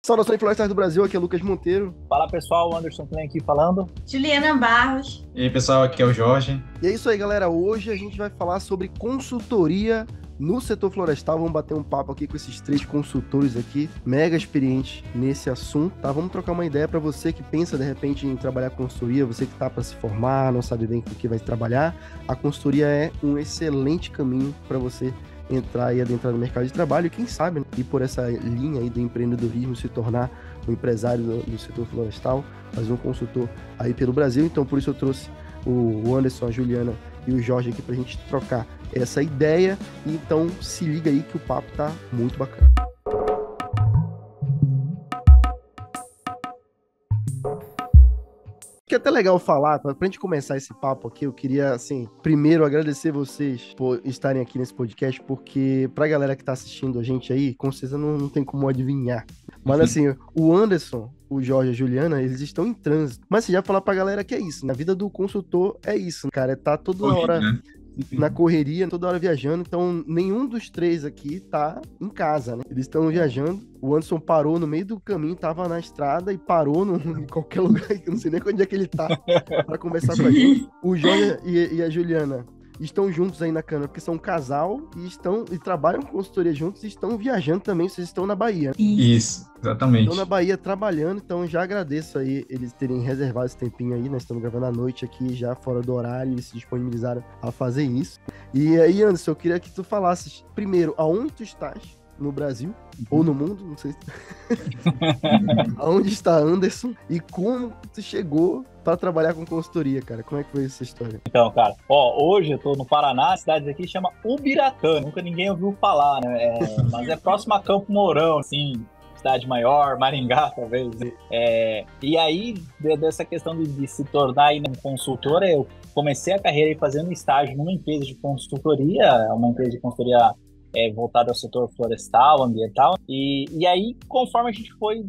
Saudações florestais do Brasil, aqui é Lucas Monteiro. Fala pessoal, Anderson Klein aqui falando. Juliana Barros. E aí pessoal, aqui é o Jorge. E é isso aí, galera. Hoje a gente vai falar sobre consultoria no setor florestal. Vamos bater um papo aqui com esses 3 consultores aqui, mega experientes nesse assunto, tá? Vamos trocar uma ideia para você que pensa de repente em trabalhar com consultoria, você que tá para se formar, não sabe bem com o que vai trabalhar. A consultoria é um excelente caminho para você entrar e adentrar no mercado de trabalho e quem sabe, né, ir por essa linha aí do empreendedorismo, se tornar um empresário do setor florestal, fazer um consultor aí pelo Brasil. Então por isso eu trouxe o Anderson, a Juliana e o Jorge aqui pra gente trocar essa ideia. Então se liga aí que o papo tá muito bacana. Que é até legal falar, pra gente começar esse papo aqui, eu queria, assim, primeiro agradecer vocês por estarem aqui nesse podcast, porque pra galera que tá assistindo a gente aí, com certeza não tem como adivinhar. Mas assim, o Anderson, o Jorge e a Juliana, eles estão em trânsito. Mas você já falar pra galera que é isso, na vida do consultor é isso, cara, tá toda hora na correria, toda hora viajando, então nenhum dos 3 aqui tá em casa, né? Eles estão viajando, o Anderson parou no meio do caminho, tava na estrada e parou em qualquer lugar, que eu não sei nem onde é que ele tá, pra conversar com a gente. O Jorge e a Juliana estão juntos aí na cana, porque são um casal e trabalham com consultoria juntos e estão viajando também, vocês estão na Bahia. Isso, exatamente. Estão na Bahia trabalhando, então já agradeço aí eles terem reservado esse tempinho aí, nós estamos gravando à noite aqui, já fora do horário, eles se disponibilizaram a fazer isso. E aí, Anderson, eu queria que tu falasses primeiro, aonde tu estás no Brasil, ou no mundo, não sei. Aonde está Anderson e como tu chegou para trabalhar com consultoria, cara? Como é que foi essa história? Então, cara, hoje eu tô no Paraná, a cidade aqui chama Ubiratã, nunca ninguém ouviu falar, né? Mas é próximo a Campo Mourão, assim, cidade maior, Maringá, talvez. E aí, dessa questão de se tornar aí um consultor, eu comecei a carreira aí fazendo estágio numa empresa de consultoria, uma empresa de consultoria voltada ao setor florestal, ambiental, e aí, conforme a gente foi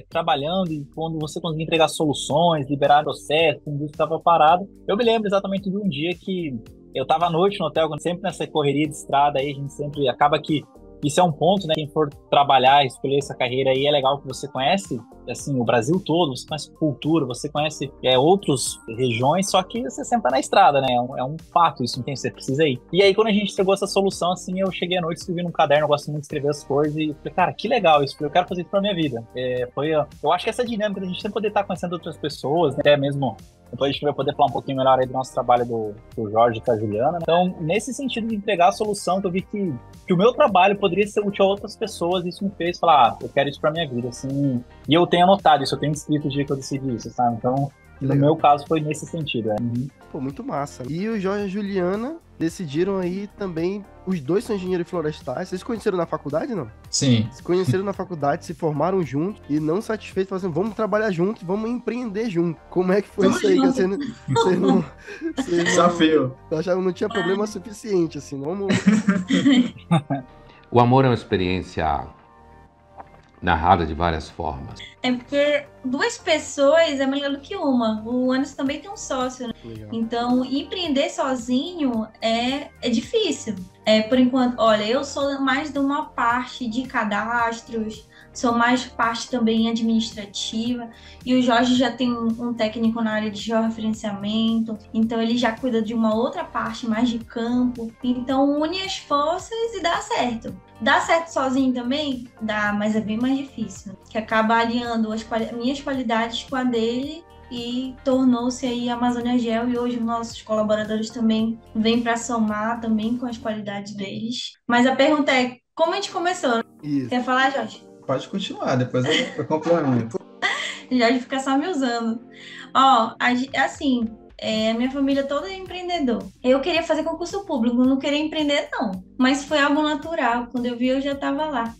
trabalhando e quando você conseguia entregar soluções, liberar processos, tudo isso estava parado. Eu me lembro exatamente de um dia que eu estava à noite no hotel, sempre nessa correria de estrada aí, a gente sempre acaba que isso é um ponto, né? Quem for trabalhar, escolher essa carreira aí, é legal que você conhece, assim, o Brasil todo, você conhece cultura, você conhece outras regiões, só que você sempre tá na estrada, né? É um fato isso, então você precisa ir. E aí, quando a gente chegou a essa solução, assim, eu cheguei à noite, escrevi num caderno, eu gosto muito de escrever as coisas, e falei, cara, que legal isso, eu quero fazer isso pra minha vida. Eu acho que essa dinâmica da gente sempre poder estar conhecendo outras pessoas, né? Até mesmo depois a gente vai poder falar um pouquinho melhor aí do nosso trabalho do Jorge e com a Juliana. Então, nesse sentido de entregar a solução, que eu vi que o meu trabalho poderia ser útil a outras pessoas, isso me fez falar, eu quero isso pra minha vida, assim. E eu tenho anotado isso, eu tenho escrito o dia que eu decidi isso, sabe? Então, no meu caso, foi nesse sentido. Pô, muito massa. E o Jorge e a Juliana decidiram aí também, os 2 são engenheiros florestais. Vocês se conheceram na faculdade, não? Sim. Se conheceram na faculdade, se formaram juntos e não satisfeitos, falaram assim, vamos trabalhar juntos, vamos empreender juntos. Como é que foi isso aí? Você Desafio. Eu achava que não tinha problema suficiente, assim, vamos... O amor é uma experiência narrada de várias formas. É porque 2 pessoas é melhor do que uma. O Anderson também tem um sócio, né? Legal. Então, empreender sozinho é difícil. Por enquanto, olha, eu sou mais de uma parte de cadastros, sou mais parte também administrativa, e o Jorge já tem um técnico na área de georreferenciamento, então ele já cuida de uma outra parte mais de campo. Então, une as forças e dá certo. Dá certo sozinho também? Dá, mas é bem mais difícil. Que acaba aliando as minhas qualidades com a dele e tornou-se aí a Amazônia Gel, e hoje nossos colaboradores também vêm para somar também com as qualidades deles. Mas a pergunta é, como a gente começou? Isso. Quer falar, Jorge? Pode continuar, depois eu complemento. Jorge fica só me usando. Assim... a minha família toda é empreendedor. Eu queria fazer concurso público, não queria empreender, não. Mas foi algo natural. Quando eu vi, eu já estava lá.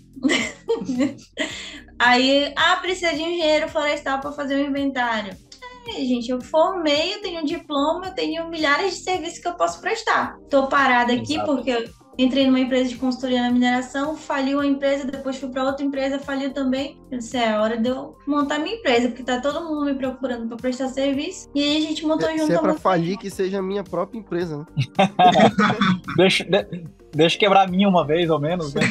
Aí, precisa de um engenheiro florestal para fazer o inventário. Gente, eu formei, eu tenho um diploma, eu tenho milhares de serviços que eu posso prestar. Tô parada aqui. Exato. Porque eu entrei numa empresa de consultoria na mineração, faliu a empresa, depois fui para outra empresa, faliu também. Eu disse, é hora de eu montar minha empresa, porque tá todo mundo me procurando para prestar serviço. E aí a gente montou junto. Se é para falir, que seja a minha própria empresa, né? Deixa quebrar a minha uma vez, ao menos, né?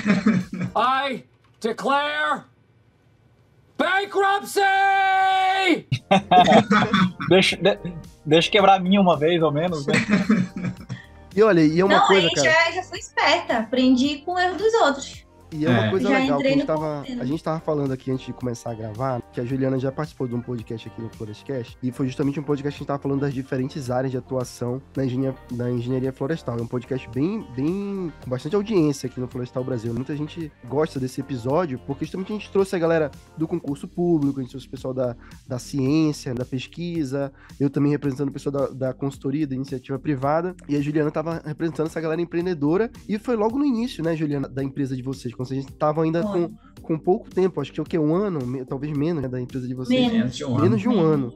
I declare Bankruptcy! Deixa eu quebrar a minha uma vez, ao menos, né? E olha, e é uma Não, coisa, aí cara. já fui esperta. Aprendi com o erro dos outros. E é uma coisa Já legal que entrei no a gente tava falando aqui antes de começar a gravar, que a Juliana já participou de um podcast aqui no Florescast, e foi justamente um podcast que a gente tava falando das diferentes áreas de atuação na engenharia florestal. É um podcast com bastante audiência aqui no Florestal Brasil. Muita gente gosta desse episódio, porque justamente a gente trouxe a galera do concurso público, a gente trouxe o pessoal da ciência, da pesquisa, eu também representando o pessoal da consultoria, da iniciativa privada, e a Juliana tava representando essa galera empreendedora, e foi logo no início, né, Juliana, da empresa de vocês, quando vocês estavam ainda com pouco tempo, acho que é o quê? Um ano? Talvez menos, né, da empresa de vocês. Menos de um ano. Menos de um ano.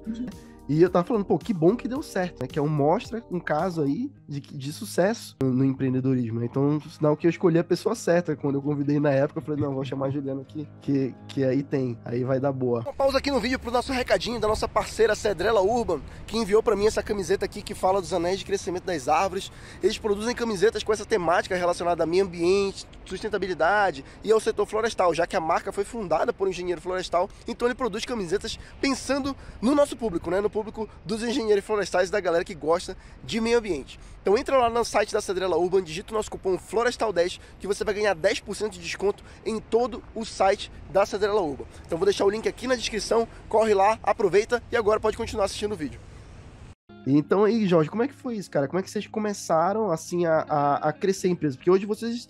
E eu tava falando, pô, que bom que deu certo, né? Que é um caso aí de sucesso no empreendedorismo, né? Então, sinal que eu escolhi a pessoa certa. Quando eu convidei na época, eu falei, não, vou chamar a Juliana aqui, que aí tem, aí vai dar boa. Uma pausa aqui no vídeo pro nosso recadinho da nossa parceira Cedrela Urban, que enviou pra mim essa camiseta aqui que fala dos anéis de crescimento das árvores. Eles produzem camisetas com essa temática relacionada a meio ambiente, sustentabilidade e ao setor florestal, já que a marca foi fundada por um engenheiro florestal, então ele produz camisetas pensando no nosso público, né? No público dos engenheiros florestais e da galera que gosta de meio ambiente. Então entra lá no site da Cedrela Urban, digita o nosso cupom FLORESTAL10 que você vai ganhar 10% de desconto em todo o site da Cedrela Urban. Então vou deixar o link aqui na descrição, corre lá, aproveita e agora pode continuar assistindo o vídeo. Então aí, Jorge, como é que foi isso, cara? Como é que vocês começaram, assim, a crescer a empresa? Porque hoje vocês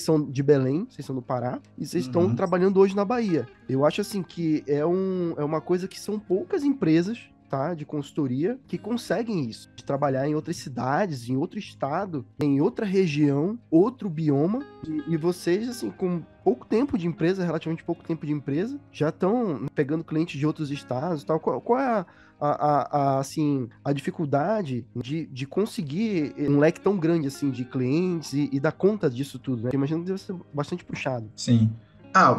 são de Belém, vocês são do Pará, e vocês estão trabalhando hoje na Bahia. Eu acho, assim, que é uma coisa que são poucas empresas, tá, de consultoria, que conseguem isso, de trabalhar em outras cidades, em outro estado, em outra região, outro bioma, e vocês, assim, com pouco tempo de empresa, relativamente pouco tempo de empresa, já estão pegando clientes de outros estados e tal. Qual é assim, a dificuldade de conseguir um leque tão grande, assim, de clientes e dar conta disso tudo, né? Eu imagino que deve ser bastante puxado. Sim.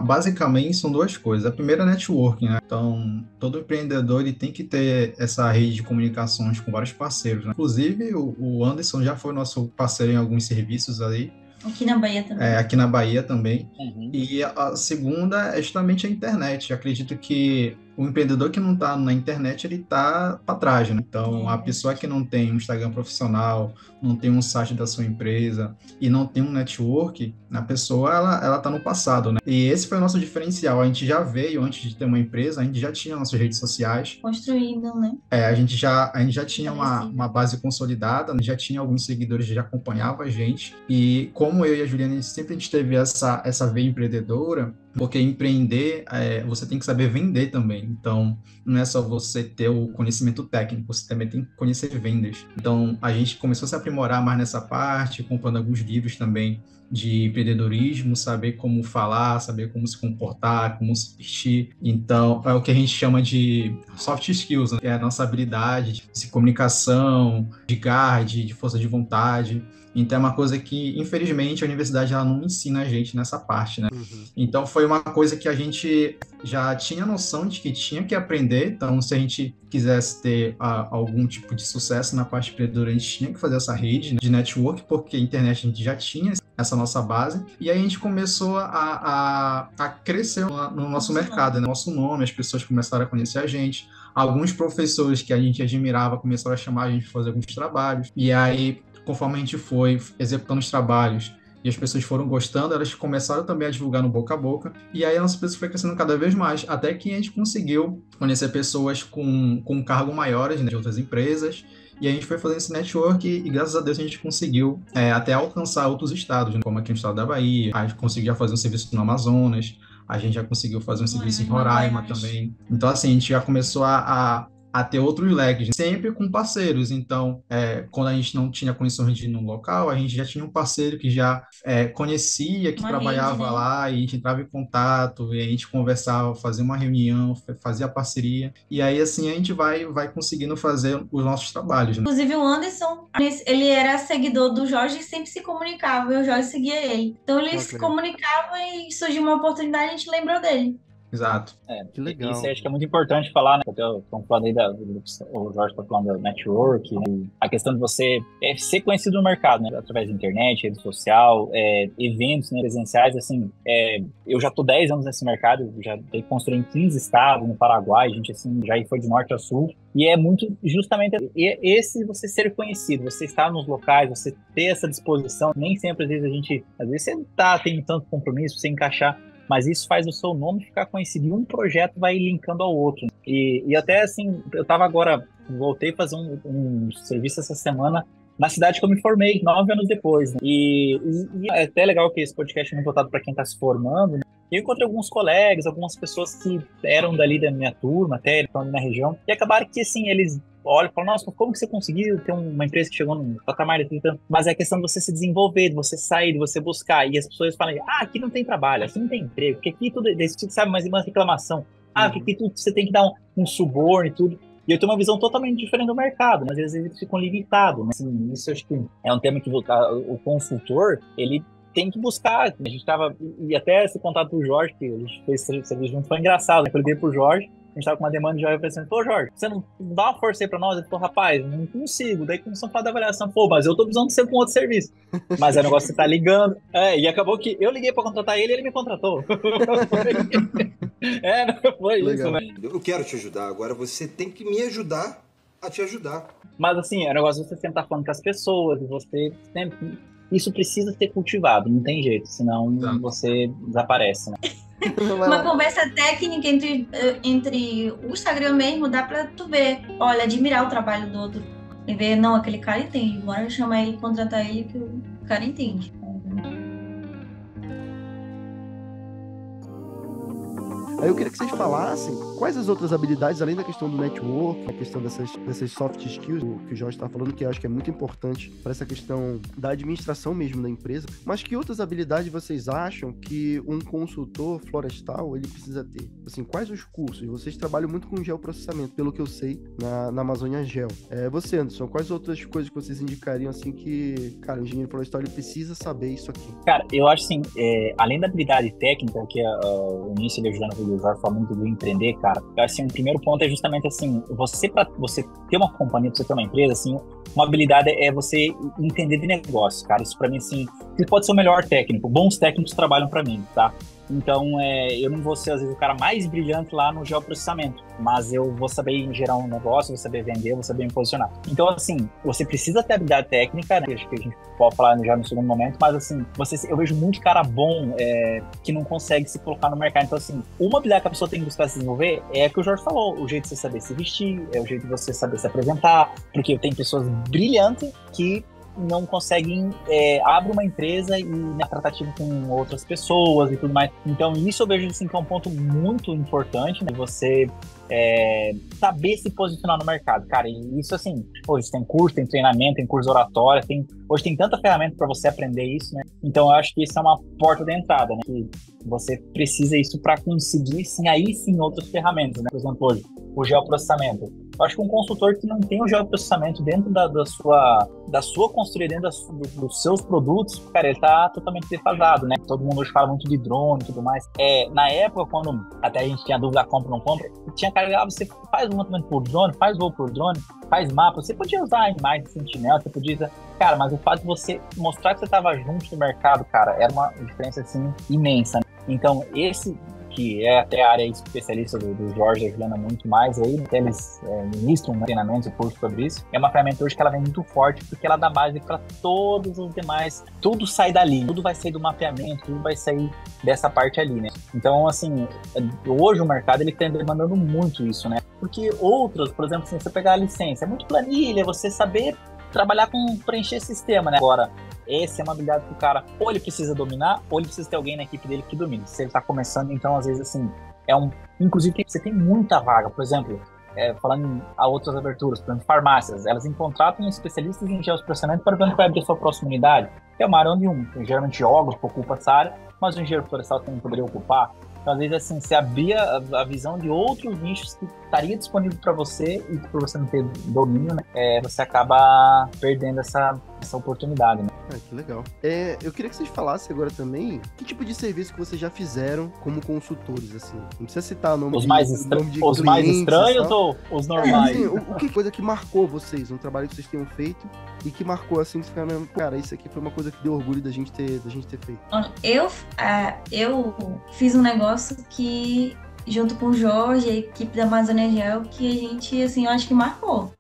Basicamente são duas coisas. A primeira é networking, né? Então, todo empreendedor ele tem que ter essa rede de comunicações com vários parceiros, né? Inclusive, o Anderson já foi nosso parceiro em alguns serviços aí. Aqui na Bahia também. Aqui na Bahia também. Uhum. E a segunda é justamente a internet. Eu acredito que o empreendedor que não está na internet, ele está para trás, né? Então, a pessoa que não tem um Instagram profissional, não tem um site da sua empresa e não tem um network, a pessoa, ela está no passado, né? E esse foi o nosso diferencial. A gente já veio, antes de ter uma empresa, a gente já tinha nossas redes sociais. Construído, né? A gente já tinha uma base consolidada, já tinha alguns seguidores que já acompanhavam a gente. E como eu e a Juliana, a gente teve essa veia empreendedora, porque empreender, você tem que saber vender também. Então, não é só você ter o conhecimento técnico, você também tem que conhecer vendas. Então, a gente começou a se aprimorar mais nessa parte, comprando alguns livros também de empreendedorismo, saber como falar, saber como se comportar, como se vestir. Então, é o que a gente chama de soft skills, né? Que é a nossa habilidade de comunicação, de garra, de força de vontade. Então, é uma coisa que, infelizmente, a universidade ela não ensina a gente nessa parte, né? Uhum. Então, foi uma coisa que a gente já tinha noção de que tinha que aprender. Então, se a gente quisesse ter algum tipo de sucesso na parte empreendedora, a gente tinha que fazer essa rede, né, de network, porque a internet a gente já tinha essa nossa base. E aí a gente começou a crescer no nosso mercado, né? Nosso nome, as pessoas começaram a conhecer a gente. Alguns professores que a gente admirava começaram a chamar a gente para fazer alguns trabalhos. E aí, conforme a gente foi executando os trabalhos e as pessoas foram gostando, elas começaram também a divulgar no boca a boca, e aí a nossa empresa foi crescendo cada vez mais, até que a gente conseguiu conhecer pessoas com cargo maiores, né, de outras empresas, e a gente foi fazendo esse network e graças a Deus a gente conseguiu até alcançar outros estados, né, como aqui no estado da Bahia, a gente conseguiu fazer um serviço no Amazonas, a gente já conseguiu fazer um serviço em Roraima também. Então, assim, a gente já começou a ter outros leques, sempre com parceiros. Então, quando a gente não tinha condições de ir num local, a gente já tinha um parceiro que já conhecia, que trabalhava rede, né? lá, e a gente entrava em contato, e a gente conversava, fazia uma reunião, fazia parceria, e aí, assim, a gente vai conseguindo fazer os nossos trabalhos, né? Inclusive o Anderson, ele era seguidor do Jorge e sempre se comunicava, e o Jorge seguia ele. Então ele se legal. comunicava e surgiu uma oportunidade e a gente lembrou dele. Exato. Que legal. Isso aí acho que é muito importante falar, né? Estamos falando aí o Jorge está falando da network, né? A questão de você ser conhecido no mercado, né? Através da internet, rede social, eventos, né, presenciais, assim, eu já estou 10 anos nesse mercado, já dei construir em 15 estados, no Paraguai, a gente assim, já foi de norte a sul, e é muito justamente esse você ser conhecido, você estar nos locais, você ter essa disposição, nem sempre, às vezes você tem tanto compromisso, você encaixar, mas isso faz o seu nome ficar conhecido, e um projeto vai linkando ao outro. E até assim, eu tava agora, voltei a fazer um serviço essa semana na cidade que eu me formei, 9 anos depois, né? E é até legal que esse podcast é muito voltado para quem está se formando, né? Eu encontrei alguns colegas, algumas pessoas que eram dali da minha turma, até estão ali na região, e acabaram que, assim, eles olham e falam, nossa, como que você conseguiu ter uma empresa que chegou num patamar de 30 anos? Mas é a questão de você se desenvolver, de você sair, de você buscar, e as pessoas falam, aqui não tem trabalho, aqui não tem emprego, porque aqui tudo, sabe, mas uma reclamação, porque aqui tudo você tem que dar um suborno e tudo. E eu tenho uma visão totalmente diferente do mercado, mas às vezes eles ficam limitados, né? Assim, isso eu acho que é um tema que o consultor, ele tem que buscar. A gente tava, e até esse contato pro Jorge, que a gente fez serviço junto, foi engraçado, né? Eu liguei pro Jorge, a gente tava com uma demanda de Jorge, eu pensei, pô, Jorge, você não dá uma força aí pra nós? Ele falou, rapaz, não consigo. Daí começou a falar da avaliação, pô, mas eu tô precisando de ser com outro serviço. Mas é um negócio que você tá ligando. E acabou que eu liguei pra contratar ele e ele me contratou. Não foi isso, né? Eu quero te ajudar, agora você tem que me ajudar a te ajudar. Mas assim, é um negócio de você sempre estar falando com as pessoas, e você sempre... Isso precisa ser cultivado, não tem jeito, senão você desaparece, né? Uma conversa técnica entre o Instagram mesmo, dá pra tu ver, olha, admirar o trabalho do outro e ver, não, aquele cara entende, bora chamar ele, contratar ele, que o cara entende. Aí eu queria que vocês falassem quais as outras habilidades, além da questão do network, a questão dessas soft skills que o Jorge está falando, que eu acho que é muito importante para essa questão da administração mesmo da empresa, mas que outras habilidades vocês acham que um consultor florestal ele precisa ter? Assim, quais os cursos? Vocês trabalham muito com geoprocessamento, pelo que eu sei, na Amazônia Geo. Você, Anderson, quais outras coisas que vocês indicariam assim que, cara, o engenheiro florestal ele precisa saber isso aqui? Cara, eu acho assim, além da habilidade técnica, que o início ele ajudando o Jorge falou muito do empreender, cara, eu acho assim, o primeiro ponto é justamente assim, pra você ter uma companhia, pra você ter uma empresa, assim, uma habilidade é você entender de negócio, cara, isso pra mim, assim, você pode ser o melhor técnico, bons técnicos trabalham pra mim, tá? Então, eu não vou ser, às vezes, o cara mais brilhante lá no geoprocessamento, mas eu vou saber gerar um negócio, vou saber vender, vou saber me posicionar. Então, assim, você precisa ter habilidade técnica, né? Acho que a gente pode falar já no segundo momento, mas, assim, eu vejo muito cara bom que não consegue se colocar no mercado. Então, assim, uma habilidade que a pessoa tem que buscar se desenvolver é a que o Jorge falou, o jeito de você saber se vestir, é o jeito de você saber se apresentar, porque tem pessoas brilhantes que não conseguem abrir uma empresa e na tratativa com outras pessoas e tudo mais. Então isso eu vejo assim, que é um ponto muito importante, né? Você saber se posicionar no mercado, cara. E isso assim, hoje tem curso, tem treinamento, tem curso oratório, hoje tem tanta ferramenta para você aprender isso, né? Então eu acho que isso é uma porta de entrada, né? Que você precisa isso para conseguir aí sim outras ferramentas, né? Por exemplo, hoje o geoprocessamento. Eu acho que um consultor que não tem o geoprocessamento dentro da sua construir, dentro dos seus produtos, cara, ele tá totalmente defasado, né? Todo mundo hoje fala muito de drone e tudo mais. Na época, quando até a gente tinha dúvida, compra ou não compra, tinha cara, você faz um levantamento por drone, faz voo por drone, faz mapa, você podia usar animais de sentinela, você podia usar... Cara, mas o fato de você mostrar que você estava junto no mercado, cara, era uma diferença, assim, imensa, né? Então, esse... que é até a área especialista do Jorge, da Juliana, muito mais aí, até eles ministram treinamentos e cursos sobre isso. É uma ferramenta hoje que ela vem muito forte, porque ela dá base para todos os demais, tudo sai dali, tudo vai sair do mapeamento, tudo vai sair dessa parte ali, né? Então, assim, hoje o mercado, ele está demandando muito isso, né? Porque outros, por exemplo, assim, você pegar a licença, é muito planilha, você saber trabalhar com preencher sistema, né? Agora, essa é uma habilidade que o cara, ou ele precisa dominar, ou ele precisa ter alguém na equipe dele que domine. Se ele tá começando, então, às vezes, assim, inclusive, você tem muita vaga, por exemplo, falando em outras aberturas, por exemplo, farmácias, elas contratam especialistas em geoprocessamento para ver onde vai abrir a sua próxima unidade. É uma área onde geralmente geógrafo ocupa essa área, mas o engenheiro florestal também poderia ocupar. Então, às vezes, assim, você abria a visão de outros nichos que estaria disponível para você e por você não ter domínio, né, você acaba perdendo essa oportunidade, né? Que legal. Eu queria que vocês falassem agora também que tipo de serviço que vocês já fizeram como consultores, assim. Não precisa citar o nome os mais estranhos ou os normais? Assim, o que coisa que marcou vocês, um trabalho que vocês tenham feito e que marcou, assim, que você fica, cara, isso aqui foi uma coisa que deu orgulho da gente ter feito. Eu fiz um negócio que, junto com o Jorge, a equipe da Amazônia Gel, que a gente, assim, eu acho que marcou.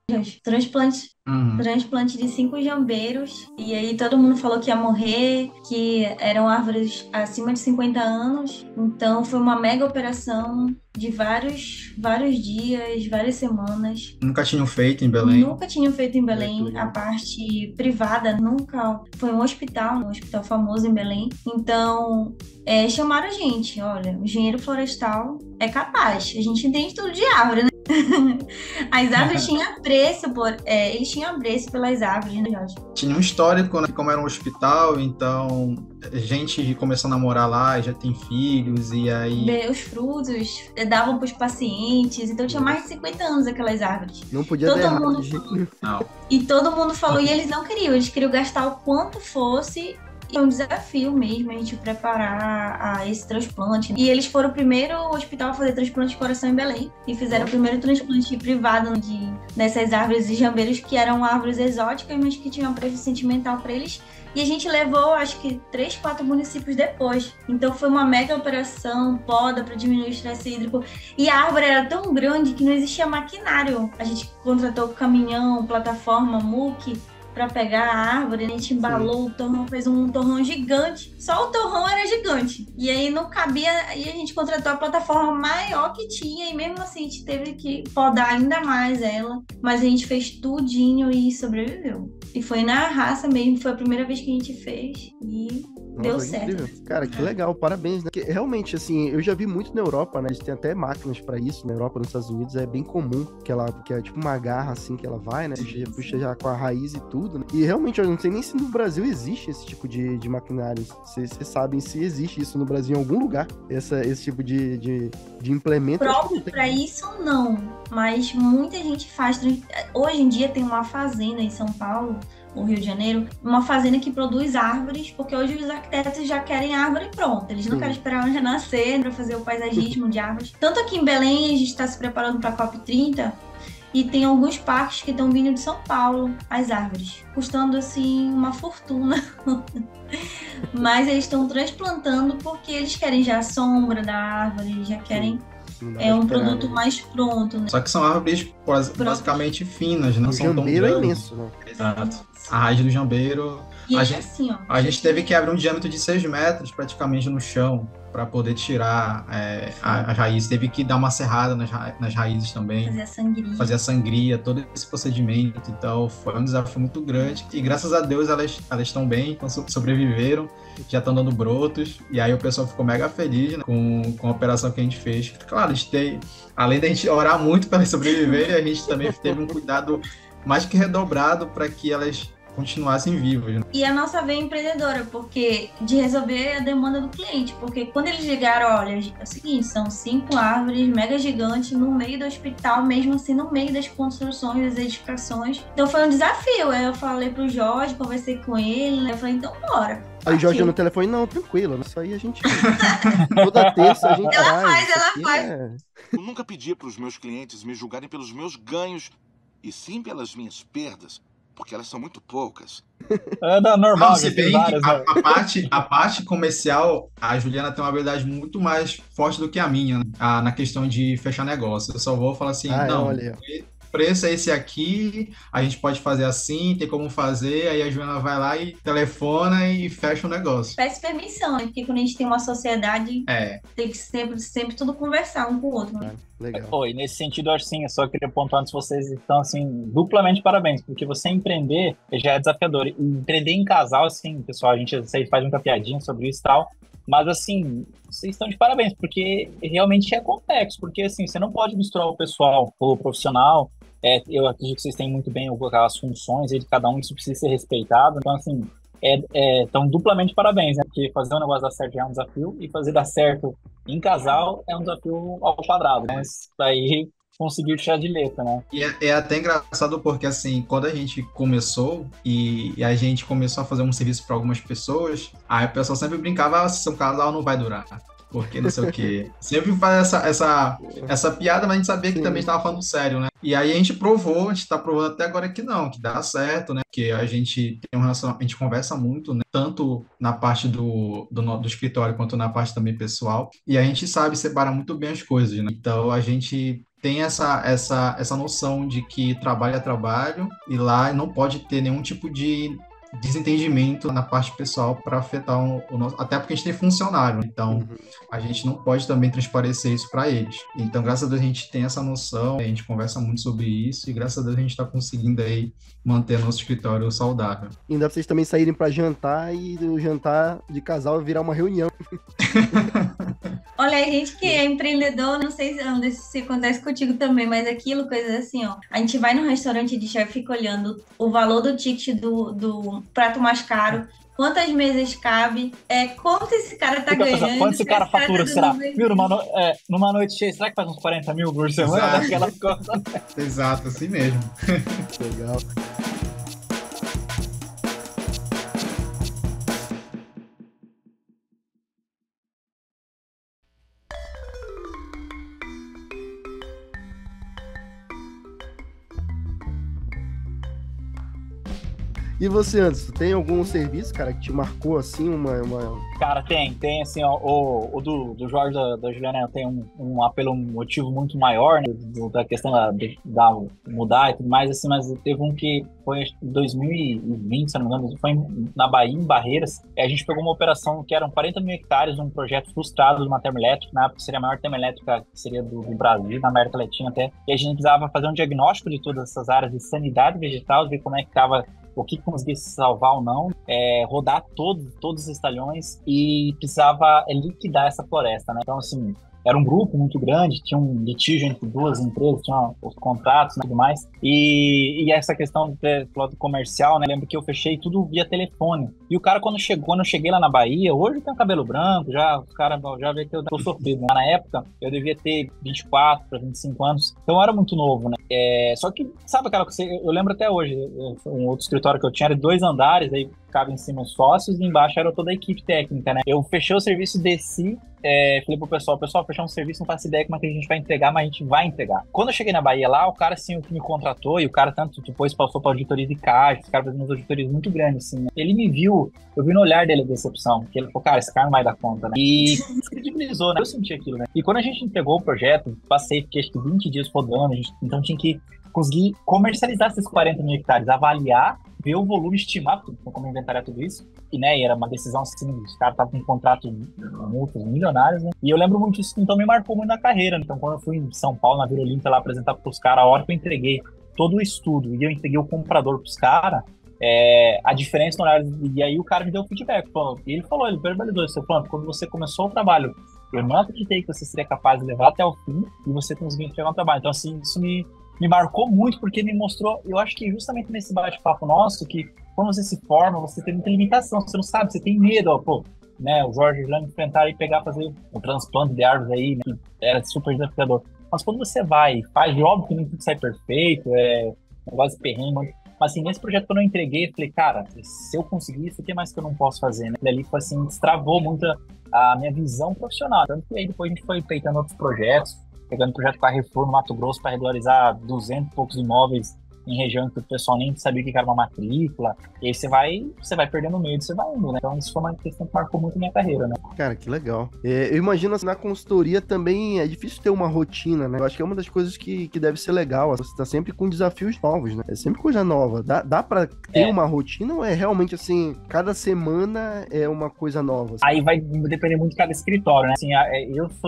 Transplante de 5 jambeiros, e aí todo mundo falou que ia morrer, que eram árvores acima de 50 anos, então foi uma mega operação de vários dias, várias semanas. Nunca tinham feito em Belém? Nunca tinham feito em Belém, a parte privada nunca. Foi um hospital famoso em Belém, então chamaram a gente, olha, o engenheiro florestal é capaz, a gente entende tudo de árvore, né? As árvores tinham apreço eles tinham apreço pelas árvores, né, Jorge? Tinha um histórico, né? Como era um hospital, então gente começou a namorar lá, já tem filhos, e aí... Os frutos davam para os pacientes, então tinha mais de 50 anos aquelas árvores. Não podia dar errado de jeito nenhum. E todo mundo falou, e eles não queriam, eles queriam gastar o quanto fosse. É um desafio mesmo a gente preparar a esse transplante. E eles foram o primeiro hospital a fazer transplante de coração em Belém. E fizeram o primeiro transplante privado dessas árvores de jambeiros, que eram árvores exóticas, mas que tinham um apreço sentimental para eles. E a gente levou, acho que, 3, 4 municípios depois. Então foi uma mega operação, poda para diminuir o estresse hídrico. E a árvore era tão grande que não existia maquinário. A gente contratou caminhão, plataforma, muque, para pegar a árvore, a gente embalou o torrão, fez um torrão gigante. Só o torrão era gigante. E aí não cabia, e a gente contratou a plataforma maior que tinha, e mesmo assim a gente teve que podar ainda mais ela. Mas a gente fez tudinho e sobreviveu. E foi na raça mesmo, foi a primeira vez que a gente fez e deu certo. Incrível. Cara, que legal, parabéns, né? Porque realmente, assim, eu já vi muito na Europa, né? Eles têm até máquinas pra isso, na Europa, nos Estados Unidos, é bem comum, que é tipo uma garra, assim, que ela vai, né? Puxa já com a raiz e tudo, né? E realmente, eu não sei nem se no Brasil existe esse tipo de maquinário. Vocês sabem se existe isso no Brasil em algum lugar, esse tipo de implemento. Próprio pra isso, não. Mas muita gente faz. Hoje em dia tem uma fazenda em São Paulo, no Rio de Janeiro, uma fazenda que produz árvores, porque hoje os arquitetos já querem árvore pronta. Eles não querem esperar ela nascer para fazer o paisagismo de árvores. Tanto aqui em Belém, a gente está se preparando para a COP30, e tem alguns parques que estão vindo de São Paulo, as árvores, custando assim uma fortuna. Mas eles estão transplantando porque eles querem já a sombra da árvore, já querem um produto mais pronto, né? Só que são árvores basicamente finas, não são tão grandes. O jambeiro é imenso, né? Exato. A raiz do jambeiro... A gente teve que abrir um diâmetro de 6 metros praticamente no chão para poder tirar as raízes. Teve que dar uma serrada nas raízes também. Fazer a sangria, todo esse procedimento. Então foi um desafio muito grande. E graças a Deus elas estão bem, sobreviveram, já estão dando brotos. E aí o pessoal ficou mega feliz, né, com a operação que a gente fez. Claro, além da gente orar muito para elas sobreviverem, a gente também teve um cuidado mais que redobrado para que elas continuassem vivos. Né? E a nossa veia empreendedora, porque de resolver a demanda do cliente, porque quando eles ligaram, olha, é o seguinte, são 5 árvores mega gigantes no meio do hospital, mesmo assim no meio das construções, das edificações. Então foi um desafio. Aí eu falei pro Jorge, conversei com ele, né? Eu falei, então bora. Aí o Jorge no telefone, não, tranquilo, isso aí a gente... Toda terça a gente ela faz. Eu nunca pedi para os meus clientes me julgarem pelos meus ganhos, e sim pelas minhas perdas, porque elas são muito poucas. É normal. Se bem que a parte comercial, a Juliana tem uma habilidade muito mais forte do que a minha, né? Na questão de fechar negócio. Eu só vou falar assim, o preço é esse aqui, a gente pode fazer assim, tem como fazer, aí a Juliana vai lá e telefona e fecha o negócio. Peço permissão, né? Porque quando a gente tem uma sociedade, tem que sempre tudo conversar um com o outro. Né? Legal. E nesse sentido, assim, eu só queria pontuar antes, vocês estão, assim, duplamente parabéns, porque você empreender já é desafiador. E empreender em casal, assim, pessoal, a gente faz muita piadinha sobre isso e tal, mas, assim, vocês estão de parabéns, porque realmente é complexo, porque, assim, você não pode misturar o pessoal com o profissional. Eu acredito que vocês têm muito bem as funções aí de cada um, isso precisa ser respeitado. Então, assim, Então, duplamente parabéns, né? Porque fazer um negócio dar certo já é um desafio, e fazer dar certo em casal é um desafio ao quadrado, né? Mas daí conseguir tirar de letra, né? E é até engraçado porque, assim, quando a gente começou e a gente começou a fazer um serviço para algumas pessoas, aí o pessoal sempre brincava, se seu casal não vai durar. Porque não sei o quê. Sempre faz essa piada, mas a gente sabia que também estava falando sério, né? E aí a gente provou, a gente está provando até agora que não, que dá certo, né? Porque a gente tem a gente conversa muito, né? Tanto na parte do escritório quanto na parte também pessoal. E a gente sabe separar muito bem as coisas, né? Então a gente tem essa noção de que trabalho é trabalho e lá não pode ter nenhum tipo de desentendimento na parte pessoal para afetar o nosso, até porque a gente tem funcionário, então a gente não pode também transparecer isso para eles. Então, graças a Deus a gente tem essa noção, a gente conversa muito sobre isso e graças a Deus a gente está conseguindo aí manter nosso escritório saudável. E ainda vocês também saírem para jantar e o jantar de casal virar uma reunião. Olha, a gente que é empreendedor, não sei se acontece contigo também, mas aquilo, coisas assim, ó. A gente vai no restaurante de chefe e fica olhando o valor do ticket do prato mais caro, quantas mesas cabe, quanto esse cara tá ganhando. Quanto esse cara fatura, será? Viu, numa noite cheia, será que faz uns 40 mil por semana? Daquela coisa. Exato, assim mesmo. Legal. E você, Anderson, tem algum serviço, cara, que te marcou, assim, uma... Cara, tem assim, ó, o do Jorge da Juliana tem um apelo, um motivo muito maior, né, da questão da mudar e tudo mais, assim, mas teve um que foi em 2020, se não me engano, foi na Bahia, em Barreiras, e a gente pegou uma operação que eram 40 mil hectares, um projeto frustrado de uma termoelétrica, na época seria a maior termoelétrica que seria do Brasil, na América Latina até, e a gente precisava fazer um diagnóstico de todas essas áreas de sanidade vegetal, ver como é que estava, o que conseguia se salvar ou não, rodar todos os estalhões e precisava liquidar essa floresta, né? Então, assim, era um grupo muito grande, tinha um litígio entre duas empresas, tinha os contratos e tudo mais, e essa questão do comercial, né? Lembro que eu fechei tudo via telefone, e o cara quando eu cheguei lá na Bahia, hoje eu tenho cabelo branco, os caras já vê que eu tô sofrido, né? Na época eu devia ter 24 para 25 anos, então eu era muito novo, né? Só que, sabe aquela coisa, eu lembro até hoje, um outro escritório que eu tinha era de 2 andares, aí ficava em cima os sócios e embaixo era toda a equipe técnica, né? Eu fechei o serviço, desci, falei pro pessoal, fechar um serviço, não faço ideia como é que a gente vai entregar, mas a gente vai entregar. Quando eu cheguei na Bahia lá, o cara, assim, o que me contratou, e o cara tanto depois passou pra auditoria de caixa, esse cara fazendo umas auditorias muito grandes, assim, né? Ele me viu, eu vi no olhar dele a decepção, que ele falou, cara, esse cara não vai dar conta, né? E descredibilizou, né? Eu senti aquilo, né? E quando a gente entregou o projeto, fiquei acho que 20 dias rodando, então tinha que conseguir comercializar esses 40 mil hectares, avaliar, ver o volume, estimar como inventariar tudo isso, e, né, e era uma decisão assim, os caras estavam com um contrato multas milionários, né, e eu lembro muito disso, então me marcou muito na carreira, né? Então quando eu fui em São Paulo, na Vila Olímpia, lá apresentar pros caras, a hora que eu entreguei todo o estudo, e eu entreguei o comprador pros caras, a diferença no horário, e aí o cara me deu feedback, e ele falou, ele verbalizou isso, quando você começou o trabalho, eu não acreditei que você seria capaz de levar até o fim, e você conseguiu entregar o trabalho, então assim, isso me marcou muito, porque me mostrou, eu acho que justamente nesse bate-papo nosso, que quando você se forma, você tem muita limitação, você não sabe, você tem medo, né, o Jorge já me enfrentaram e pegar, fazer um transplante de árvores aí, né, que era super desafiador. Mas quando você vai e faz, óbvio que nem tudo sai perfeito, um negócio de perrengue, mas assim, nesse projeto que eu não entreguei, eu falei, cara, se eu conseguir isso, o que mais que eu não posso fazer, né? E ali, assim, destravou muito a minha visão profissional, tanto que aí depois a gente foi feitando outros projetos, pegando projeto Carrefour no Mato Grosso para regularizar 200 e poucos imóveis em região que o pessoal nem sabia o que era uma matrícula, e aí você vai perdendo o medo, você vai indo, né? Então isso foi uma questão que marcou muito a minha carreira, né? Cara, que legal. Eu imagino assim, na consultoria também é difícil ter uma rotina, né? Eu acho que é uma das coisas que deve ser legal, você tá sempre com desafios novos, né? É sempre coisa nova. Dá pra ter uma rotina ou é realmente assim, cada semana é uma coisa nova? Assim? Aí vai depender muito de cada escritório, né? Assim,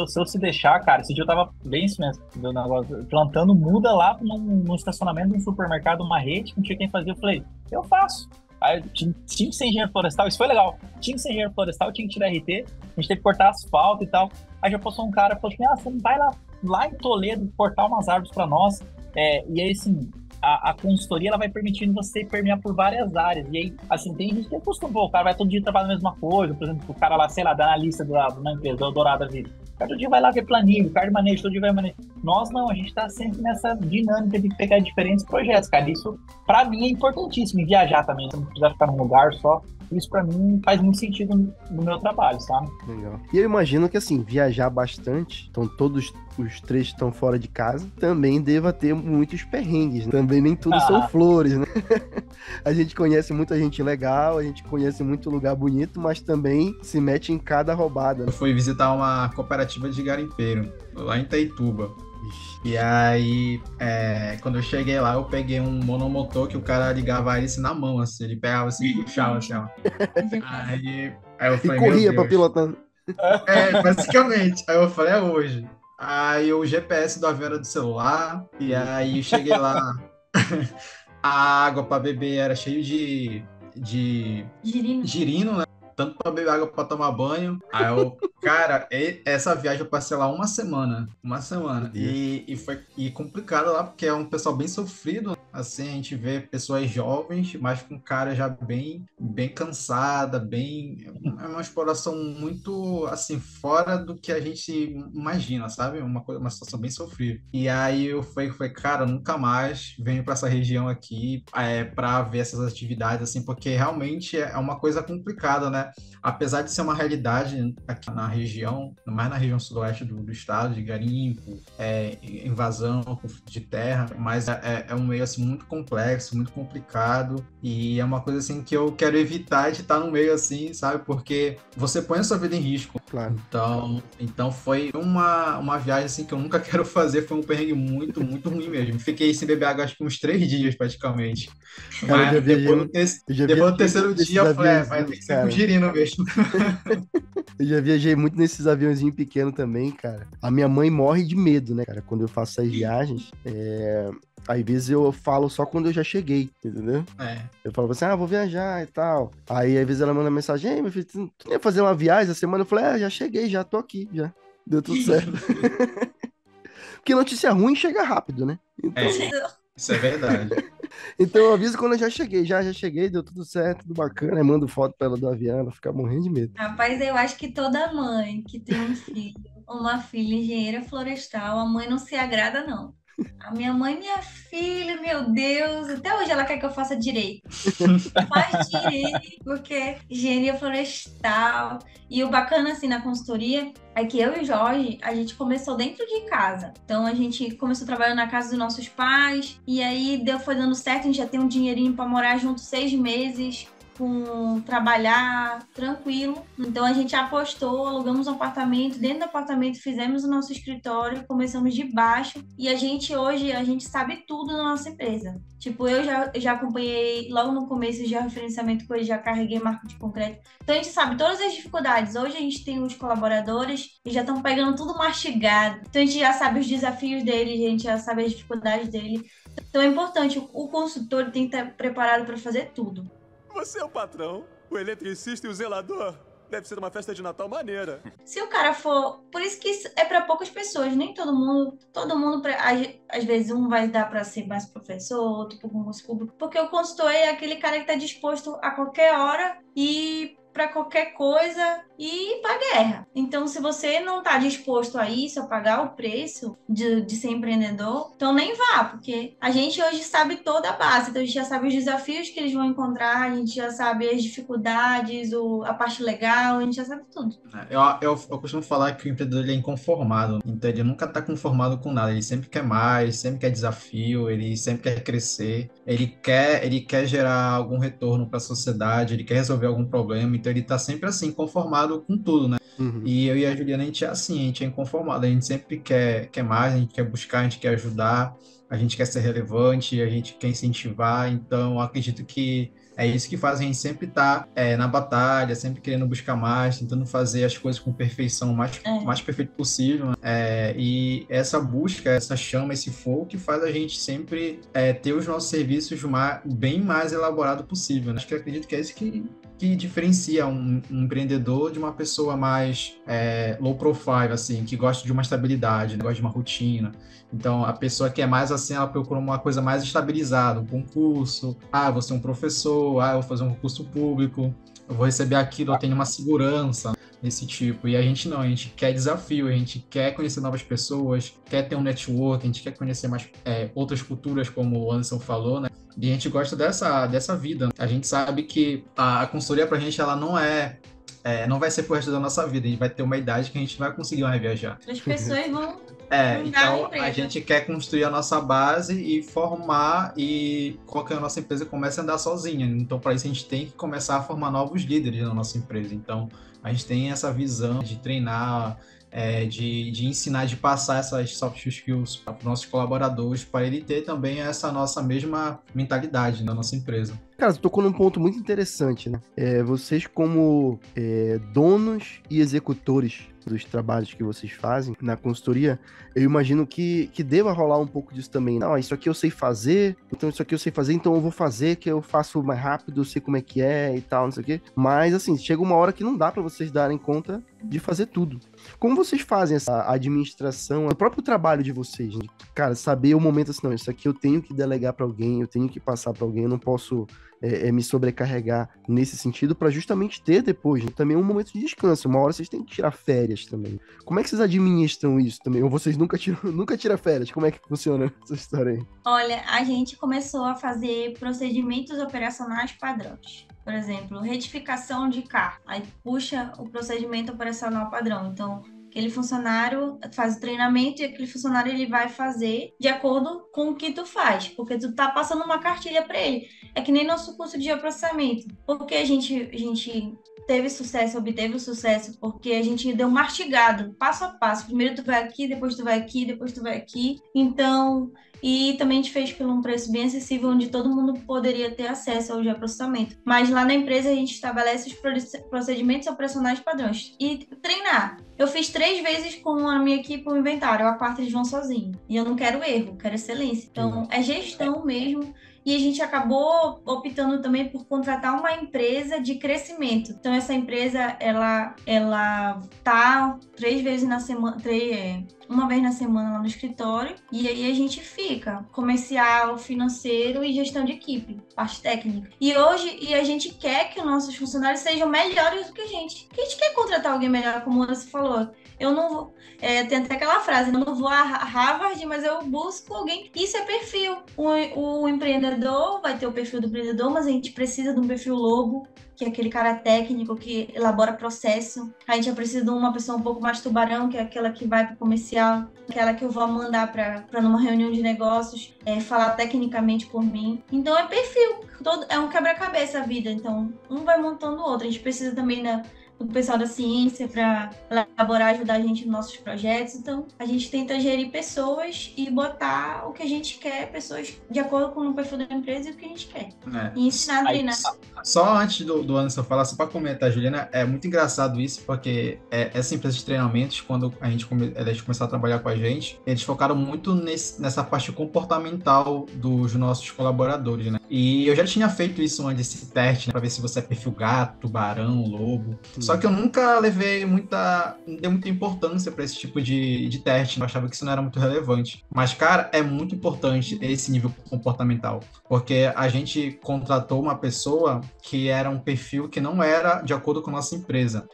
se eu se deixar, cara, esse dia eu tava bem isso mesmo, do negócio, plantando muda lá num estacionamento de um supermercado, uma rede, não tinha quem fazer, eu falei, eu faço. Aí eu tinha que ser engenheiro florestal, isso foi legal. Tinha que ser engenheiro florestal, tinha que tirar RT, a gente teve que cortar asfalto e tal. Aí já passou um cara e falou assim, você não vai lá em Toledo cortar umas árvores pra nós. E aí, assim, a consultoria ela vai permitindo você permear por várias áreas. E aí, assim, tem gente que acostumou, o cara vai todo dia trabalhar a mesma coisa, por exemplo, o cara lá, sei lá, da analista na empresa, do Eldorado da vida. O cara todo dia vai lá ver planilha, o cara de manejo, todo dia vai manejo. Nós não, a gente tá sempre nessa dinâmica de pegar diferentes projetos, cara. Isso, pra mim, é importantíssimo. E viajar também, você não precisa ficar num lugar só. Isso pra mim faz muito sentido no meu trabalho, sabe? Legal. E eu imagino que assim, viajar bastante, então todos os três estão fora de casa, também deva ter muitos perrengues, né? Também nem tudo são flores, né? A gente conhece muita gente legal, a gente conhece muito lugar bonito, mas também se mete em cada roubada. Eu fui visitar uma cooperativa de garimpeiro, lá em Itaituba. E aí, quando eu cheguei lá, eu peguei um monomotor que o cara ligava a hélice na mão, assim. Ele pegava assim e puxava, assim, ó. Aí eu falei, e corria pra pilotando. Basicamente. Aí eu falei, é hoje. Aí o GPS do avião era do celular. E aí eu cheguei lá. A água pra beber era cheio de girino, né? Tanto pra beber água pra tomar banho. Aí eu, cara, essa viagem eu passei lá uma semana. E complicado lá, porque é um pessoal bem sofrido. Assim, a gente vê pessoas jovens, mas com cara já bem cansada, é uma exploração muito, assim, fora do que a gente imagina, sabe? Uma situação bem sofrível. E aí eu falei, cara, nunca mais venho pra essa região aqui pra ver essas atividades, assim, porque realmente é uma coisa complicada, né? Apesar de ser uma realidade aqui na região, mais na região sudoeste do estado, de garimpo, invasão de terra, mas é um meio assim muito complexo, muito complicado, e é uma coisa assim que eu quero evitar de estar no meio assim, sabe? Porque você põe a sua vida em risco. Claro. Então foi uma viagem assim que eu nunca quero fazer, foi um perrengue muito, muito ruim mesmo. Fiquei sem beber água acho que uns 3 dias praticamente. Cara, depois do terceiro dia eu falei, vai ter que ser com girino mesmo. Eu já viajei muito nesses aviãozinhos pequenos também, cara. A minha mãe morre de medo, né, cara? Quando eu faço essas viagens, às vezes eu falo só quando eu já cheguei, entendeu? Eu falo assim, vou viajar e tal. Aí, às vezes ela manda mensagem, ei, meu filho, tu nem ia fazer uma viagem essa semana? Eu falei, já cheguei, já tô aqui, já. Deu tudo certo. Porque notícia ruim chega rápido, né? Então... Isso é verdade. Então eu aviso quando eu já cheguei, já cheguei, deu tudo certo, tudo bacana, aí mando foto pra ela do avião, ela fica morrendo de medo. Rapaz, eu acho que toda mãe que tem um filho, uma filha engenheira florestal, a mãe não se agrada, não. A minha mãe, minha filha, meu Deus, até hoje ela quer que eu faça direito. Faz direito, porque engenharia florestal. E o bacana, assim, na consultoria é que eu e o Jorge, a gente começou dentro de casa. Então, a gente começou trabalhando na casa dos nossos pais, e aí foi dando certo, a gente já tem um dinheirinho para morar junto 6 meses, trabalhar tranquilo. Então a gente apostou, alugamos um apartamento, dentro do apartamento fizemos o nosso escritório, começamos de baixo e hoje a gente sabe tudo da nossa empresa. Tipo, eu já acompanhei logo no começo de referenciamento, que eu já carreguei marco de concreto. Então a gente sabe todas as dificuldades. Hoje a gente tem os colaboradores e já estão pegando tudo mastigado. Então a gente já sabe os desafios dele, a gente já sabe as dificuldades dele. Então é importante, o consultor tem que estar preparado para fazer tudo. Você é o patrão, o eletricista e o zelador. Deve ser uma festa de Natal maneira. Se o cara for... Por isso que isso é para poucas pessoas, nem todo mundo... Às vezes um vai dar para ser mais professor, outro para concurso público. Porque o consultor é aquele cara que está disposto a qualquer hora e para qualquer coisa e para guerra. Então, se você não está disposto a isso, a pagar o preço de ser empreendedor, então nem vá, porque a gente hoje sabe toda a base. Então, a gente já sabe os desafios que eles vão encontrar, a gente já sabe as dificuldades, a parte legal, a gente já sabe tudo. Eu costumo falar que o empreendedor ele é inconformado, então ele nunca está conformado com nada, ele sempre quer mais, sempre quer desafio, ele sempre quer crescer, ele quer gerar algum retorno para a sociedade, ele quer resolver algum problema, então ele está sempre assim, conformado com tudo, né? Uhum. E eu e a Juliana, a gente é assim, a gente é inconformado, a gente sempre quer mais, a gente quer buscar, a gente quer ajudar, a gente quer ser relevante, a gente quer incentivar, então eu acredito que é isso que faz a gente sempre estar na batalha, sempre querendo buscar mais, tentando fazer as coisas com perfeição, mais perfeito possível, né? E essa busca, essa chama, esse fogo que faz a gente sempre ter os nossos serviços bem mais elaborado possível, né? Acho que eu acredito que é isso que que diferencia um empreendedor de uma pessoa mais low profile, assim, que gosta de uma estabilidade, né? Gosta de uma rotina. Então, a pessoa que é mais assim, ela procura uma coisa mais estabilizada, um concurso, eu vou ser um professor, eu vou fazer um concurso público, eu vou receber aquilo, eu tenho uma segurança desse tipo. E a gente não, a gente quer desafio, a gente quer conhecer novas pessoas, quer ter um network, a gente quer conhecer mais outras culturas, como o Anderson falou, né? E a gente gosta dessa vida. A gente sabe que a consultoria pra gente, ela não vai ser pro resto da nossa vida. A gente vai ter uma idade que a gente vai conseguir mais viajar. As pessoas vão então a gente quer construir a nossa base e formar e colocar a nossa empresa comece a andar sozinha. Então, para isso, a gente tem que começar a formar novos líderes na nossa empresa. Então, a gente tem essa visão de treinar, de ensinar, de passar essas soft skills para os nossos colaboradores, para ele ter também essa nossa mesma mentalidade na nossa empresa. Cara, você tocou num ponto muito interessante, né? Vocês como donos e executores dos trabalhos que vocês fazem na consultoria, eu imagino que deva rolar um pouco disso também. Não, isso aqui eu sei fazer, então eu vou fazer, que eu faço mais rápido, eu sei como é que é e tal, não sei o quê. Mas, assim, chega uma hora que não dá pra vocês darem conta de fazer tudo. Como vocês fazem essa administração, o próprio trabalho de vocês, né? Cara, saber o momento assim, não, isso aqui eu tenho que delegar pra alguém, eu tenho que passar pra alguém, eu não posso me sobrecarregar nesse sentido para justamente ter depois, né, também um momento de descanso. Uma hora vocês têm que tirar férias também. Como é que vocês administram isso também? Ou vocês nunca tiram férias? Como é que funciona essa história aí? Olha, a gente começou a fazer procedimentos operacionais padrões. Por exemplo, retificação de carro. Aí puxa o procedimento operacional padrão. Então, aquele funcionário faz o treinamento e aquele funcionário ele vai fazer de acordo com o que tu faz, porque tu tá passando uma cartilha para ele. É que nem nosso curso de processamento. Porque a gente obteve o sucesso, porque a gente deu mastigado, passo a passo. Primeiro tu vai aqui, depois tu vai aqui, depois tu vai aqui. Então, e também a gente fez por um preço bem acessível, onde todo mundo poderia ter acesso ao geoprocessamento. Mas lá na empresa a gente estabelece os procedimentos operacionais padrões. E treinar. Eu fiz 3 vezes com a minha equipe o inventário, a quarta eles vão sozinhos. E eu não quero erro, quero excelência. Então, é gestão mesmo. E a gente acabou optando também por contratar uma empresa de crescimento. Então, essa empresa, ela tá 3 vezes na semana, uma vez na semana lá no escritório, e aí a gente fica comercial, financeiro e gestão de equipe, parte técnica. E a gente quer que os nossos funcionários sejam melhores do que a gente. Porque a gente quer contratar alguém melhor, como você falou. Eu não vou... tem até aquela frase, eu não vou a Harvard, mas eu busco alguém. Isso é perfil. O empreendedor vai ter o perfil do empreendedor, mas a gente precisa de um perfil lobo, que é aquele cara técnico que elabora processo. A gente já precisa de uma pessoa um pouco mais tubarão, que é aquela que vai para o comercial, aquela que eu vou mandar para numa reunião de negócios, falar tecnicamente por mim. Então é perfil. É um quebra-cabeça a vida. Então, um vai montando o outro. A gente precisa também do pessoal da ciência para elaborar, ajudar a gente nos nossos projetos. Então, a gente tenta gerir pessoas e botar o que a gente quer, pessoas de acordo com o perfil da empresa e o que a gente quer. E ensinar a treinar. Só antes do Anderson falar, só para comentar, Juliana, é muito engraçado isso, porque essa empresa de treinamentos, quando eles começaram a trabalhar com a gente, eles focaram muito nessa parte comportamental dos nossos colaboradores, né? E eu já tinha feito isso antes, esse teste, né, para ver se você é perfil gato, tubarão, lobo. Só que eu nunca não dei muita importância para esse tipo de teste, eu achava que isso não era muito relevante. Mas, cara, é muito importante esse nível comportamental, porque a gente contratou uma pessoa que era um perfil que não era de acordo com a nossa empresa.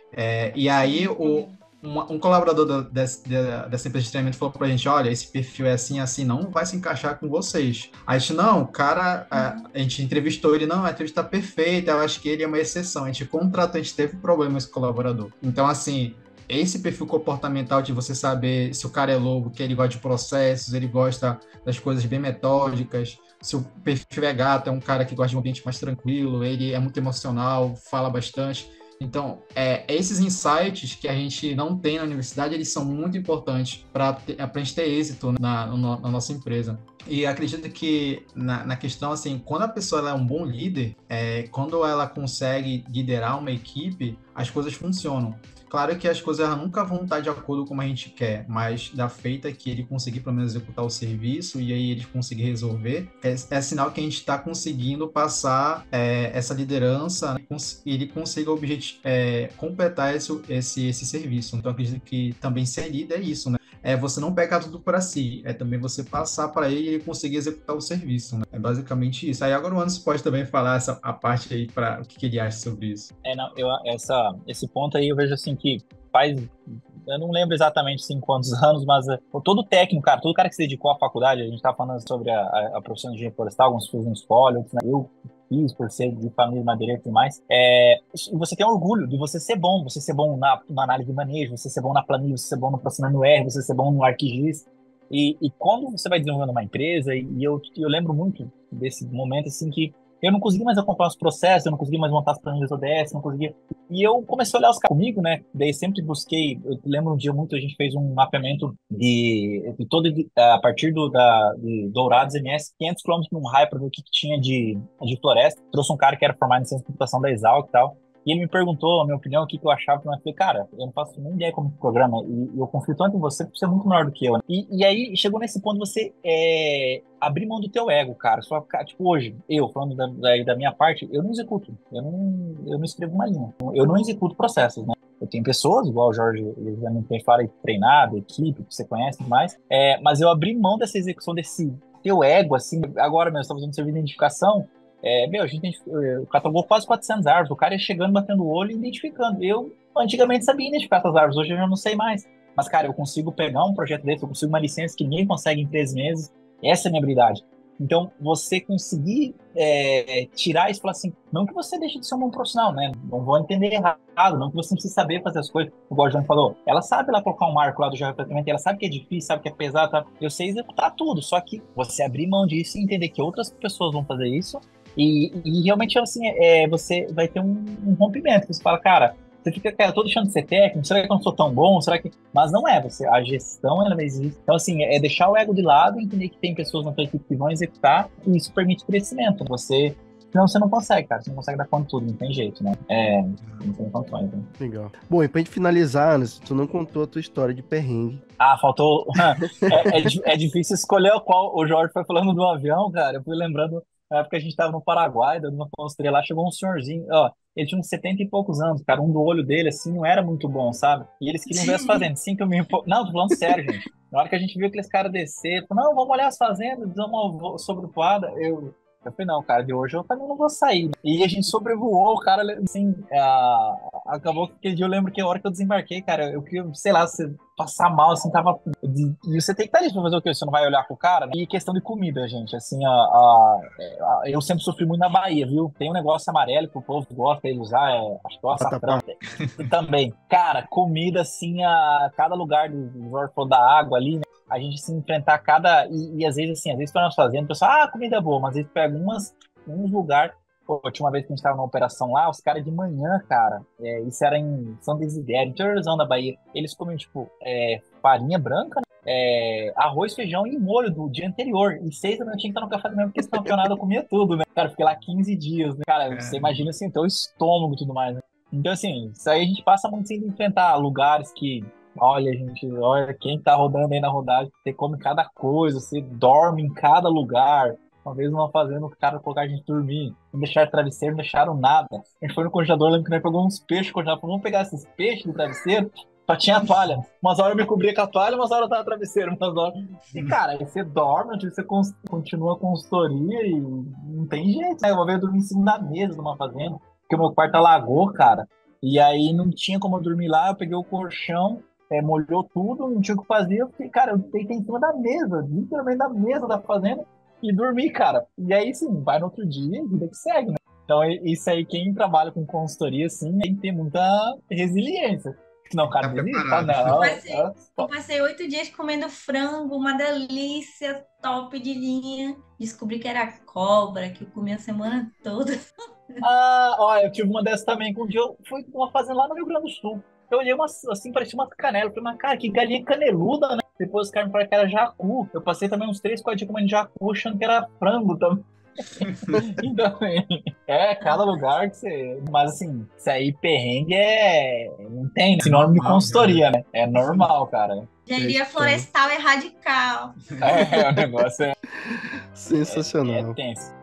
E aí, um colaborador dessa empresa de treinamento falou pra gente, olha, esse perfil é assim, assim, não vai se encaixar com vocês. A gente, não, o cara, a gente entrevistou ele, não, a entrevista tá perfeita, eu acho que ele é uma exceção. A gente contratou, a gente teve problema com esse colaborador. Então, assim, esse perfil comportamental de você saber se o cara é lobo, que ele gosta de processos, ele gosta das coisas bem metódicas. Se o perfil é gato, é um cara que gosta de um ambiente mais tranquilo, ele é muito emocional, fala bastante. Então, esses insights que a gente não tem na universidade, eles são muito importantes para a gente ter êxito na nossa empresa. E acredito que na questão, assim, quando a pessoa ela é um bom líder, quando ela consegue liderar uma equipe, as coisas funcionam. Claro que as coisas nunca vão estar de acordo com como a gente quer, mas da feita que ele conseguir pelo menos executar o serviço e aí ele conseguir resolver, é sinal que a gente está conseguindo passar essa liderança, né, e ele consiga completar esse serviço. Então acredito que também ser líder é isso, né? É você não pegar tudo para si, é também você passar para ele e ele conseguir executar o serviço, né? É basicamente isso. Aí agora o Anderson pode também falar a parte aí para o que ele acha sobre isso. Não, esse ponto aí eu vejo assim que eu não lembro exatamente assim quantos anos, mas todo técnico, cara, todo cara que se dedicou à faculdade, a gente tá falando sobre a profissão de engenheiro florestal, alguns fez um escola, outros, né? Eu fiz por ser de família madeireira e tudo mais, você tem orgulho de você ser bom na análise de manejo, você ser bom na planilha, você ser bom no processamento R, você ser bom no ArcGIS, e quando você vai desenvolvendo uma empresa, e eu lembro muito desse momento assim que eu não conseguia mais acompanhar os processos, eu não conseguia mais montar as planilhas ODS, não conseguia. E eu comecei a olhar os caras comigo, né? Daí sempre busquei, eu lembro um dia muito, a gente fez um mapeamento a partir de Dourados MS, 500 km num raio para ver o que tinha de floresta. Trouxe um cara que era formado em ciência de computação da Exalc e tal. E ele me perguntou a minha opinião, o que eu achava. Eu falei, cara, eu não faço nem ideia como programa. E eu confio tanto em você, porque você é muito maior do que eu. Né? E aí chegou nesse ponto de você abrir mão do teu ego, cara. Só, tipo, hoje, eu, falando da minha parte, eu não executo. Eu não escrevo uma linha. Eu não executo processos, né? Eu tenho pessoas, igual o Jorge, ele já não tem fala treinado, equipe, que você conhece e tudo mais. Mas eu abri mão dessa execução, desse teu ego, assim. Agora mesmo, estamos fazendo serviço de identificação. A gente catalogou quase 400 árvores. O cara ia chegando, batendo o olho e identificando. Eu, antigamente, sabia identificar essas árvores. Hoje eu já não sei mais. Mas, cara, eu consigo pegar um projeto desse, eu consigo uma licença que ninguém consegue em 3 meses. Essa é a minha habilidade. Então, você conseguir tirar isso e falar assim, não que você deixe de ser um bom profissional, né? Não vou entender errado, não que você não precisa saber fazer as coisas. O Gordon falou, ela sabe lá colocar um marco lá do georrefletamento, ela sabe que é difícil, sabe que é pesado, tá? Eu sei executar tudo, só que você abrir mão disso e entender que outras pessoas vão fazer isso. E realmente, assim, você vai ter um rompimento. Você fala, cara, você fica, cara, eu tô deixando de ser técnico, será que eu não sou tão bom? Será que... Mas não é, a gestão, ela existe. Então, assim, é deixar o ego de lado, entender que tem pessoas na tua equipe que vão executar, e isso permite crescimento. Senão você não consegue, cara. Você não consegue dar conta de tudo, não tem jeito, né? Não tem condições, né? Legal. Bom, e pra gente finalizar, Anderson, tu não contou a tua história de perrengue. Faltou... é difícil escolher qual. O Jorge foi falando do avião, cara. Eu fui lembrando... Na época a gente tava no Paraguai, dando uma consultoria lá, chegou um senhorzinho, ó, ele tinha uns 70 e poucos anos, cara, um do olho dele, assim, não era muito bom, sabe? E eles queriam ver as fazendas, 5 mil... Não, tô falando sério, gente. Na hora que a gente viu aqueles caras descer, falou, não, vamos olhar as fazendas, dar uma sobrevoada, eu falei, não, cara, de hoje eu também não vou sair. E a gente sobrevoou, o cara, assim, acabou que aquele dia eu lembro que a hora que eu desembarquei, cara, eu queria, sei lá, passar mal, assim, tava... E você tem que estar ali pra fazer o quê? Você não vai olhar pro cara, né? E questão de comida, gente, assim, eu sempre sofri muito na Bahia, viu? Tem um negócio amarelo que o povo gosta de usar, acho que é o açafrão também. Cara, comida, assim, a cada lugar da água ali, né? A gente se enfrentar e às vezes, assim, tu nós fazendo, o pessoal, comida é boa, mas às vezes pega uns lugares. Pô, tinha uma vez que a gente tava numa operação lá, os caras de manhã, cara, isso era em São Desidério, interiorzão da Bahia, eles comiam, tipo, farinha branca, né? Arroz, feijão e molho do dia anterior. E 6 da manhã tinha que estar no café da manhã, porque esse campeonato eu comia tudo, né? Cara, eu fiquei lá 15 dias, né? Cara, você imagina, assim, teu estômago e tudo mais, né? Então, assim, isso aí a gente passa muito sem enfrentar lugares que... Olha, gente, olha quem tá rodando aí na rodagem, você come cada coisa, você dorme em cada lugar. Uma vez numa fazenda, o cara colocar a gente dormir, não deixaram travesseiro, não deixaram nada. A gente foi no congelador, lembro que nós pegou uns peixes, congelado, falou, vamos pegar esses peixes do travesseiro, só tinha a toalha. Umas horas eu me cobria com a toalha, umas horas eu tava travesseiro, umas horas... E, cara, aí você dorme, você continua a consultoria e não tem jeito, né? Uma vez eu dormi em cima da mesa numa fazenda, porque o meu quarto alagou, cara, e aí não tinha como eu dormir lá, eu peguei o colchão, molhou tudo, não tinha o que fazer, eu fiquei, cara, eu deitei em cima da mesa, literalmente da mesa da fazenda, e dormi, cara. E aí, sim, vai no outro dia e vida que segue, né? Então, isso aí, quem trabalha com consultoria, assim, tem que ter muita resiliência. Senão, cara, eu passei 8 dias comendo frango, uma delícia, top de linha. Descobri que era cobra, que eu comia a semana toda. Eu tive uma dessas também, que um dia eu fui uma fazenda lá no Rio Grande do Sul. Eu olhei assim, parecia uma canela. Eu falei, mas cara, que galinha caneluda, né? Depois os caras me falaram que era jacu. Eu passei também uns 3, 4 dias comendo jacu, achando que era frango também. Então, cada lugar que você... Mas assim, isso aí, perrengue não tem sinônimo de consultoria, né? É normal, cara. Engenharia florestal é radical. O negócio sensacional. É tenso.